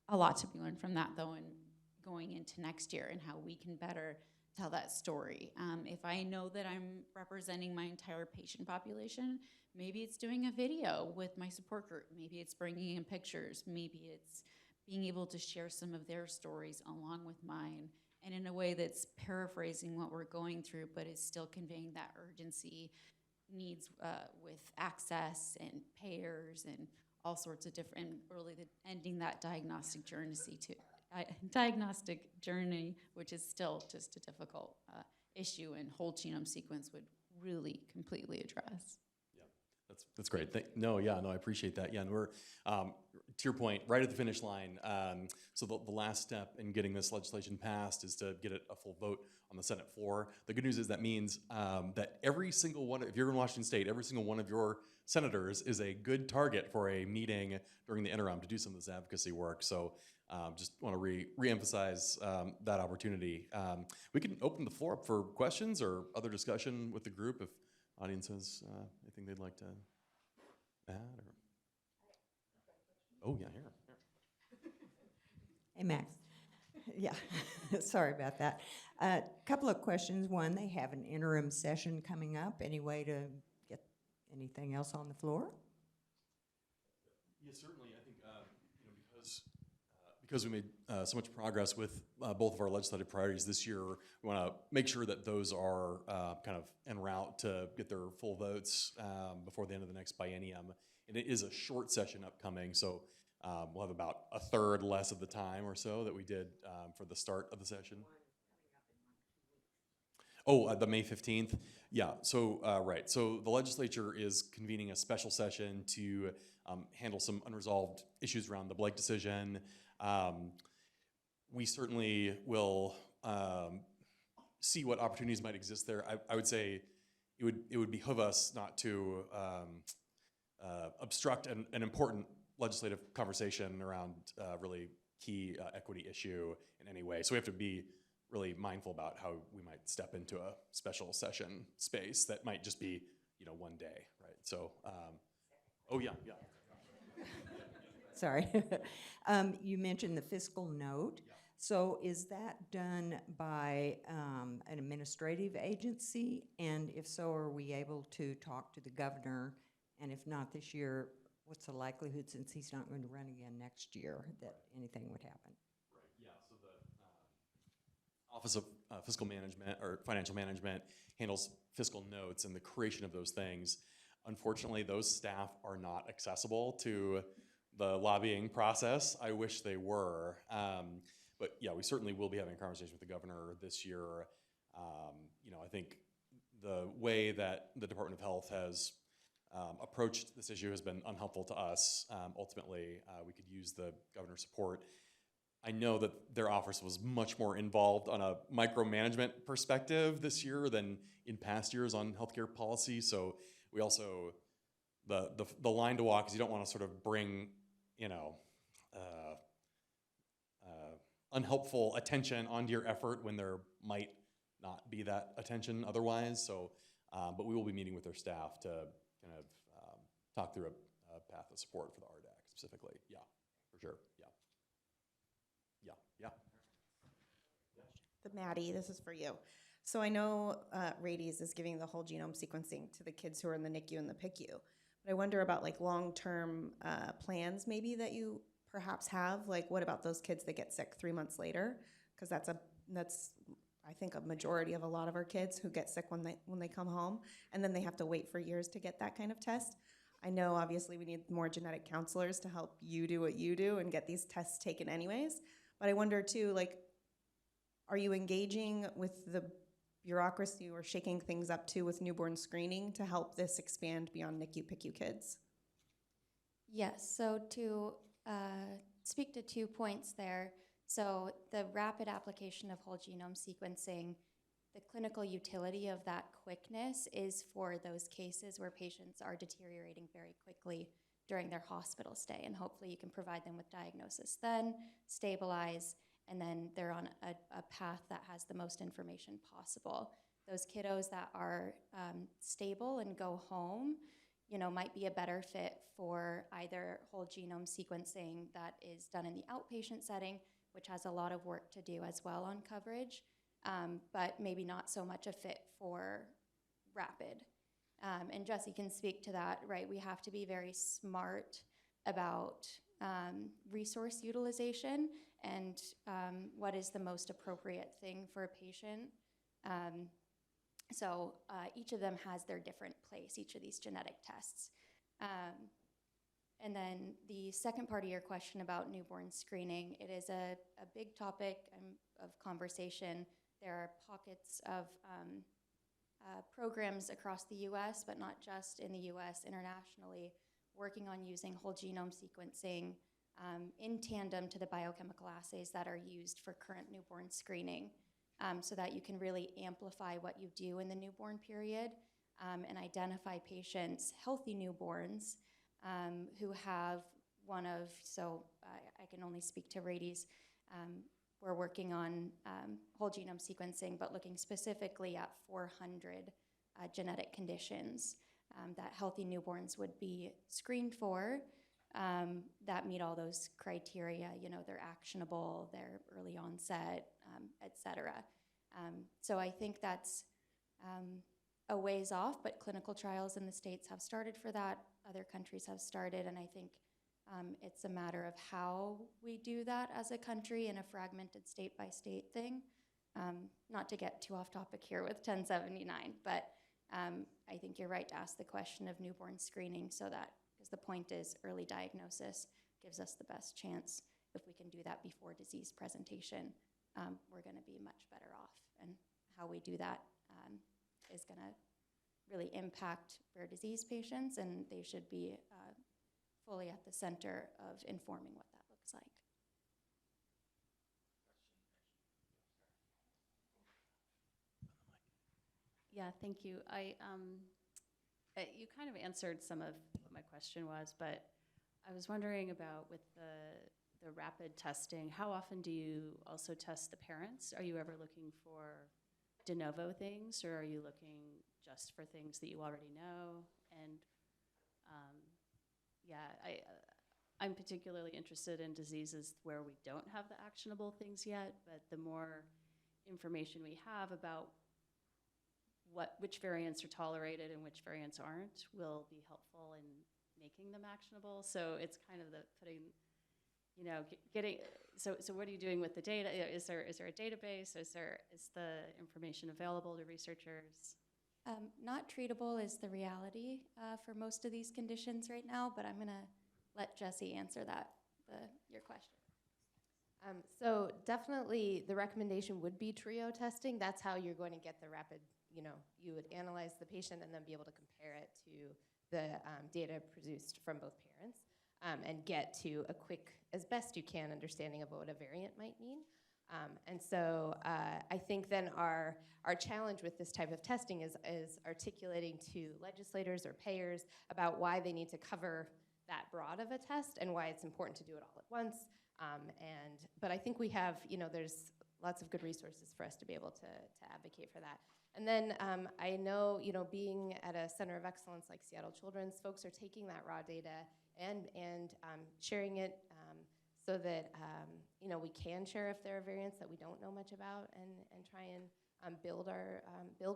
a lot to be learned from that, though, and going into next year and how we can better tell that story. If I know that I'm representing my entire patient population, maybe it's doing a video with my support group. Maybe it's bringing in pictures. Maybe it's being able to share some of their stories along with mine and in a way that's paraphrasing what we're going through, but is still conveying that urgency needs with access and payers and all sorts of different, and really ending that diagnostic journey, which is still just a difficult issue, and whole genome sequence would really completely address.
That's great. I appreciate that. Yeah, and we're, to your point, right at the finish line. So the last step in getting this legislation passed is to get it a full vote on the Senate floor. The good news is that means that every single one, if you're in Washington State, every single one of your senators is a good target for a meeting during the interim to do some of this advocacy work. So just want to re-emphasize that opportunity. We can open the floor up for questions or other discussion with the group if audience has anything they'd like to add? Oh, yeah, here.
Hey, Max. Yeah, sorry about that. A couple of questions. One, they have an interim session coming up. Any way to get anything else on the floor?
Yeah, certainly. I think because we made so much progress with both of our legislative priorities this year, we want to make sure that those are kind of en route to get their full votes before the end of the next biennium. And it is a short session upcoming, so we'll have about a third less of the time or so that we did for the start of the session. Oh, the May 15th? Yeah, so, right. So the legislature is convening a special session to handle some unresolved issues around the Blake decision. We certainly will see what opportunities might exist there. I would say it would behoove us not to obstruct an important legislative conversation around really key equity issue in any way. So we have to be really mindful about how we might step into a special session space that might just be, one day, right? So, oh yeah.
Sorry. You mentioned the fiscal note.
Yeah.
So is that done by an administrative agency? And if so, are we able to talk to the governor? And if not this year, what's the likelihood, since he's not going to run again next year, that anything would happen?
Right, yeah, so the Office of Fiscal Management or Financial Management handles fiscal notes and the creation of those things. Unfortunately, those staff are not accessible to the lobbying process. I wish they were. But yeah, we certainly will be having a conversation with the governor this year. I think the way that the Department of Health has approached this issue has been unhelpful to us. Ultimately, we could use the governor's support. I know that their office was much more involved on a micromanagement perspective this year than in past years on healthcare policy. So we also, the line to walk is you don't want to sort of bring, unhelpful attention onto your effort when there might not be that attention otherwise. So, but we will be meeting with their staff to kind of talk through a path of support for the RDAC specifically. Yeah, for sure. Yeah.
The Maddie, this is for you. So I know Rades is giving the whole genome sequencing to the kids who are in the NICU and the PICU. But I wonder about like long-term plans maybe that you perhaps have. Like what about those kids that get sick 3 months later? Because that's I think a majority of a lot of our kids who get sick when they come home, and then they have to wait for years to get that kind of test. I know obviously we need more genetic counselors to help you do what you do and get these tests taken anyways. But I wonder too, like, are you engaging with the bureaucracy or shaking things up too with newborn screening to help this expand beyond NICU, PICU kids?
Yes, so to speak to 2 points there. So the rapid application of whole genome sequencing, the clinical utility of that quickness is for those cases where patients are deteriorating very quickly during their hospital stay, and hopefully you can provide them with diagnosis then, stabilize, and then they're on a path that has the most information possible. Those kiddos that are stable and go home, might be a better fit for either whole genome sequencing that is done in the outpatient setting, which has a lot of work to do as well on coverage, but maybe not so much a fit for rapid. And Jesse can speak to that, right? We have to be very smart about resource utilization and what is the most appropriate thing for a patient. So each of them has their different place, each of these genetic tests. And then the second part of your question about newborn screening, it is a big topic of conversation. There are pockets of programs across the US, but not just in the US, internationally, working on using whole genome sequencing in tandem to the biochemical assays that are used for current newborn screening, so that you can really amplify what you do in the newborn period and identify patients, healthy newborns, who have one of, so I can only speak to rabies. We're working on whole genome sequencing, but looking specifically at 400 genetic conditions that healthy newborns would be screened for that meet all those criteria. You know, they're actionable, they're early onset, et cetera. So I think that's a ways off, but clinical trials in the States have started for that. Other countries have started, and I think it's a matter of how we do that as a country in a fragmented state-by-state thing. Not to get too off topic here with 1079, but I think you're right to ask the question of newborn screening, so that, because the point is early diagnosis gives us the best chance. If we can do that before disease presentation, we're going to be much better off. And how we do that is going to really impact rare disease patients, and they should be fully at the center of informing what that looks like.
Yeah, thank you. You kind of answered some of what my question was, but I was wondering about with the rapid testing, how often do you also test the parents? Are you ever looking for de novo things, or are you looking just for things that you already know? And I'm particularly interested in diseases where we don't have the actionable things yet, but the more information we have about which variants are tolerated and which variants aren't will be helpful in making them actionable. So it's kind of the putting, you know, getting, so what are you doing with the data? Is there a database? Is the information available to researchers?
Not treatable is the reality for most of these conditions right now, but I'm going to let Jessie answer your question.
So definitely the recommendation would be trio testing. That's how you're going to get the rapid, you know, you would analyze the patient and then be able to compare it to the data produced from both parents and get to a quick, as best you can, understanding of what a variant might mean. And so I think then our challenge with this type of testing is articulating to legislators or payers about why they need to cover that broad of a test and why it's important to do it all at once. But I think we have, you know, there's lots of good resources for us to be able to advocate for that. And then I know, you know, being at a center of excellence like Seattle Children's, folks are taking that raw data and sharing it so that, you know, we can share if there are variants that we don't know much about and try and build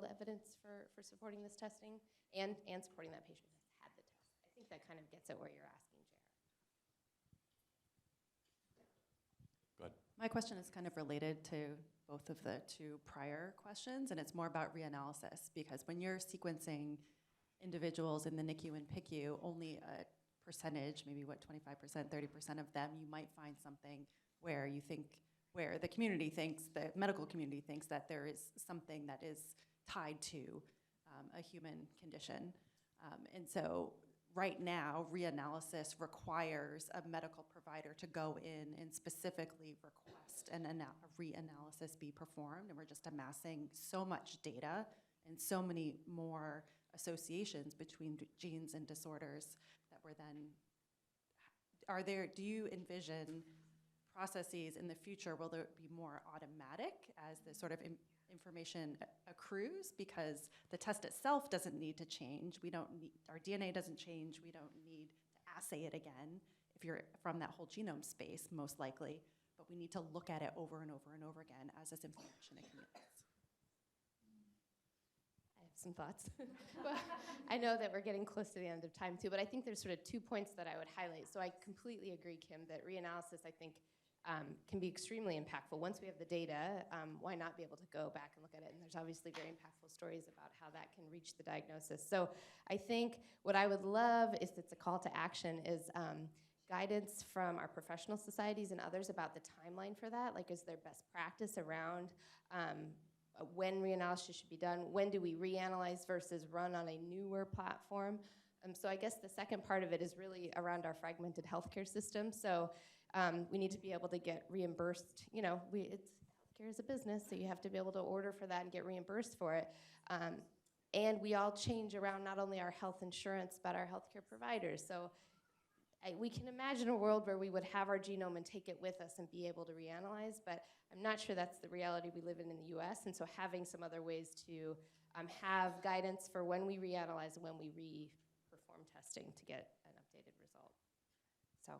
evidence for supporting this testing and supporting that patient who has had the test. I think that kind of gets at what you're asking, Jared.
Go ahead.
My question is kind of related to both of the two prior questions, and it's more about reanalysis, because when you're sequencing individuals in the NICU and PICU, only a percentage, maybe 25%, 30% of them, you might find something where the community thinks, the medical community thinks that there is something that is tied to a human condition. And so right now, reanalysis requires a medical provider to go in and specifically request a reanalysis be performed, and we're just amassing so much data and so many more associations between genes and disorders that we're then, do you envision processes in the future, will there be more automatic as the sort of information accrues, because the test itself doesn't need to change. Our DNA doesn't change. We don't need to assay it again if you're from that whole genome space, most likely, but we need to look at it over and over and over again as this information accumulates.
I have some thoughts. Well, I know that we're getting close to the end of time too, but I think there's sort of 2 points that I would highlight. So I completely agree, Kim, that reanalysis, I think, can be extremely impactful. Once we have the data, why not be able to go back and look at it? And there's obviously very impactful stories about how that can reach the diagnosis. So I think what I would love is, it's a call to action, is guidance from our professional societies and others about the timeline for that. Like, is there best practice around when reanalysis should be done? When do we reanalyze versus run on a newer platform? So I guess the second part of it is really around our fragmented healthcare system. So we need to be able to get reimbursed. You know, healthcare is a business, so you have to be able to order for that and get reimbursed for it. And we all change around not only our health insurance, but our healthcare providers. So we can imagine a world where we would have our genome and take it with us and be able to reanalyze, but I'm not sure that's the reality we live in the US. And so having some other ways to have guidance for when we reanalyze and when we re-perform testing to get an updated result. So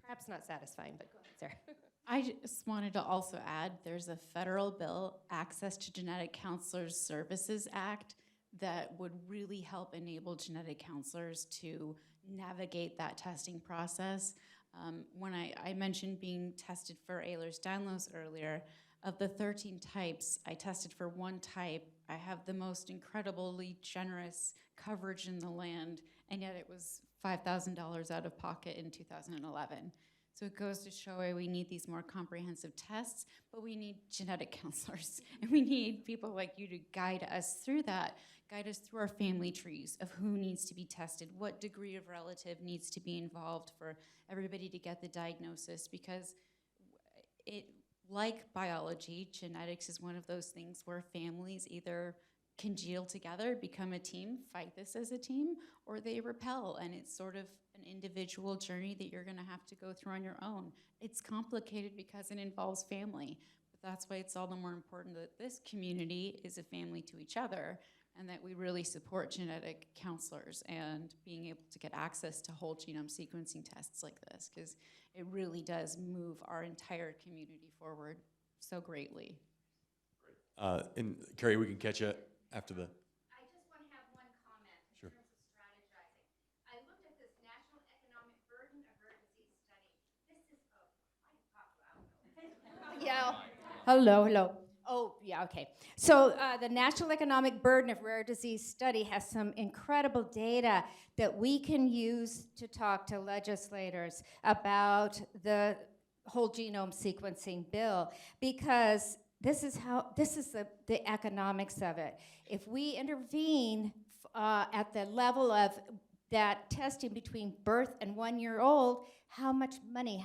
perhaps not satisfying, but go ahead, Sarah.
I just wanted to also add, there's a federal bill, Access to Genetic Counselors Services Act, that would really help enable genetic counselors to navigate that testing process. When I mentioned being tested for Ehlers-Danlos earlier, of the 13 types, I tested for one type. I have the most incredibly generous coverage in the land, and yet it was $5,000 out of pocket in 2011. So it goes to show why we need these more comprehensive tests, but we need genetic counselors, and we need people like you to guide us through that, guide us through our family trees of who needs to be tested, what degree of relative needs to be involved for everybody to get the diagnosis, because like biology, genetics is one of those things where families either congeal together, become a team, fight this as a team, or they repel, and it's sort of an individual journey that you're gonna have to go through on your own. It's complicated because it involves family, but that's why it's all the more important that this community is a family to each other, and that we really support genetic counselors and being able to get access to whole genome sequencing tests like this, because it really does move our entire community forward so greatly.
And Carrie, we can catch you after the.
I just want to have one comment in
Sure.
terms of strategizing. I looked at this National Economic Burden of Rare Disease study. This is I talk loud. Yeah. Hello. Oh, yeah, okay. So the National Economic Burden of Rare Disease study has some incredible data that we can use to talk to legislators about the whole genome sequencing bill, because this is the economics of it. If we intervene at the level of that testing between birth and 1 year old, how much money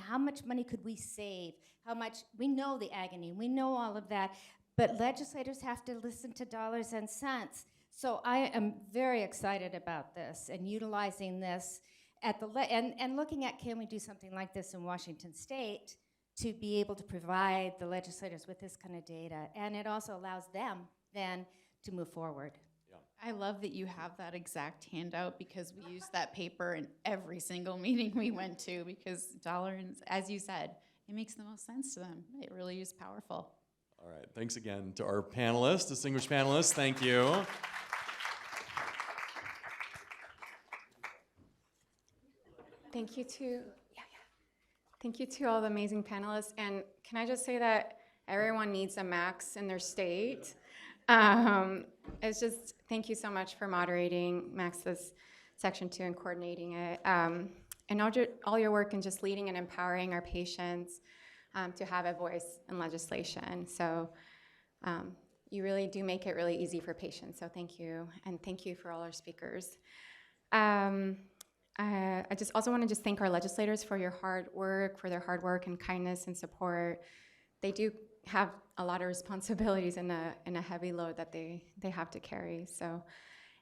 could we save? How much, we know the agony, we know all of that, but legislators have to listen to dollars and cents. So I am very excited about this and utilizing this at the, and looking at, can we do something like this in Washington State to be able to provide the legislators with this kind of data. And it also allows them then to move forward.
I love that you have that exact handout, because we used that paper in every single meeting we went to, because dollars, as you said, it makes the most sense to them. It really is powerful.
All right, thanks again to our panelists, distinguished panelists, thank you.
Thank you to, Thank you to all the amazing panelists. And can I just say that everyone needs a Max in their state? It's just, thank you so much for moderating Max's Section 2 and coordinating it. And all your work in just leading and empowering our patients to have a voice in legislation. So you really do make it really easy for patients. So thank you. And thank you for all our speakers. I just also want to just thank our legislators for your hard work, for their hard work and kindness and support. They do have a lot of responsibilities in a heavy load that they have to carry. So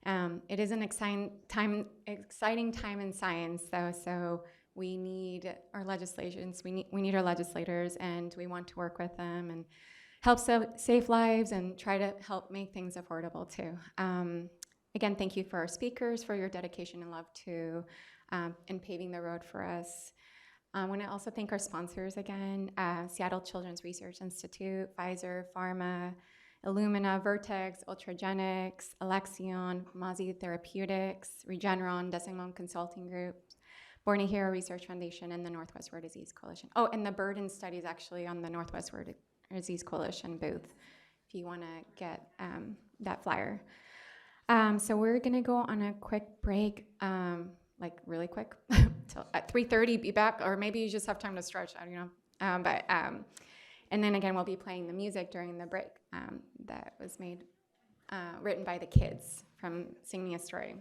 it is an exciting time in science, though. So we need our legislations. We need our legislators, and we want to work with them and help save lives and try to help make things affordable too. Again, thank you for our speakers, for your dedication and love to and paving the road for us. I want to also thank our sponsors again, Seattle Children's Research Institute, Pfizer, Pharma, Illumina, Vertex, Ultragenics, Alexion, Mazi Therapeutics, Regeneron, Decimum Consulting Group, Born a Hero Research Foundation and the Northwest Rare Disease Coalition. Oh, and the burden study is actually on the Northwest Rare Disease Coalition booth if you want to get that flyer. So we're going to go on a quick break, like really quick, till at 3:30, be back, or maybe you just have time to stretch, I don't know. And then again, we'll be playing the music during the break that was written by the kids from Sing Me a Story.